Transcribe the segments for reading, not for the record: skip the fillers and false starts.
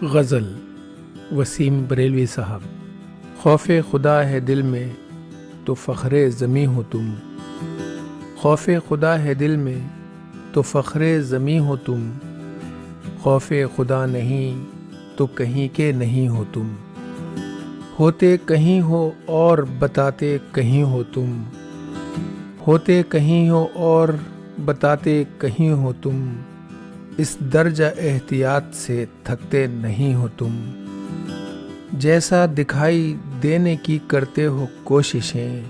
غزل وسیم بریلوی صاحب۔ خوف خدا ہے دل میں تو فخر زمیں ہو تم، خوف خدا ہے دل میں تو فخر زمیں ہو تم، خوف خدا نہیں تو کہیں کے نہیں ہو تم، ہوتے کہیں ہو اور بتاتے کہیں ہو تم، ہوتے کہیں ہو اور بتاتے کہیں ہو تم، اس درجہ احتیاط سے تھکتے نہیں ہو تم، جیسا دکھائی دینے کی کرتے ہو کوششیں،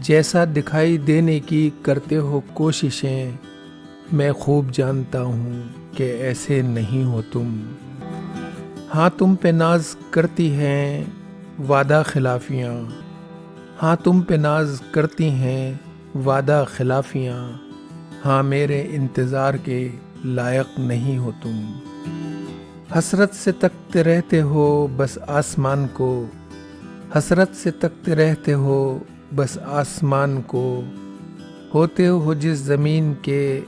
جیسا دکھائی دینے کی کرتے ہو کوششیں، میں خوب جانتا ہوں کہ ایسے نہیں ہو تم، ہاں تم پہ ناز کرتی ہیں وعدہ خلافیاں، ہاں تم پہ ناز کرتی ہیں وعدہ خلافیاں، ہاں میرے انتظار کے لائق نہیں ہو تم، حسرت سے تکتے رہتے ہو بس آسمان کو، حسرت سے تکتے رہتے ہو بس آسمان کو، ہوتے ہو جس زمین کے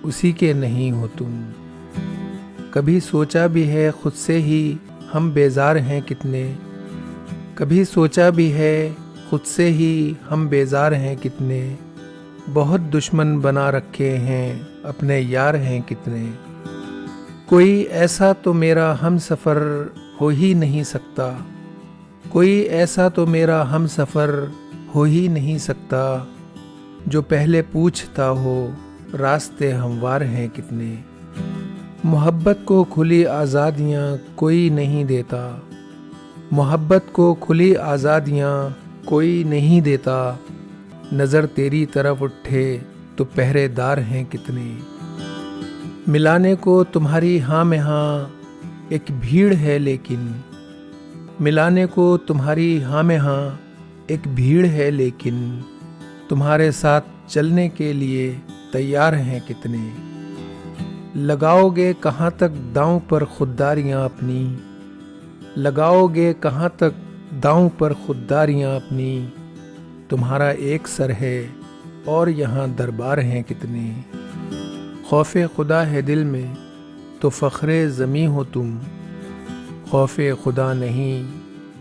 اسی کے نہیں ہو تم، کبھی سوچا بھی ہے خود سے ہی ہم بیزار ہیں کتنے، کبھی سوچا بھی ہے خود سے ہی ہم بیزار ہیں کتنے، بہت دشمن بنا رکھے ہیں اپنے یار ہیں کتنے، کوئی ایسا تو میرا ہم سفر ہو ہی نہیں سکتا، کوئی ایسا تو میرا ہم سفر ہو ہی نہیں سکتا، جو پہلے پوچھتا ہو راستے ہموار ہیں کتنے، محبت کو کھلی آزادیاں کوئی نہیں دیتا، محبت کو کھلی آزادیاں کوئی نہیں دیتا، نظر تیری طرف اٹھے تو پہرے دار ہیں کتنے، ملانے کو تمہاری ہاں میں ہاں ایک بھیڑ ہے لیکن، ملانے کو تمہاری ہاں میں ہاں ایک بھیڑ ہے لیکن، تمہارے ساتھ چلنے کے لیے تیار ہیں کتنے، لگاؤ گے کہاں تک داؤں پر خودداریاں اپنی، لگاؤ گے کہاں تک داؤں پر خودداریاں اپنی، تمہارا ایک سر ہے اور یہاں دربار ہیں کتنے، خوف خدا ہے دل میں تو فخر زمیں ہو تم، خوف خدا نہیں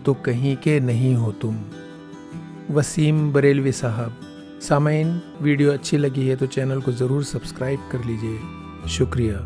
تو کہیں کے نہیں ہو تم۔ وسیم بریلوی صاحب۔ سامعین، ویڈیو اچھی لگی ہے تو چینل کو ضرور سبسکرائب کر لیجئے، شکریہ۔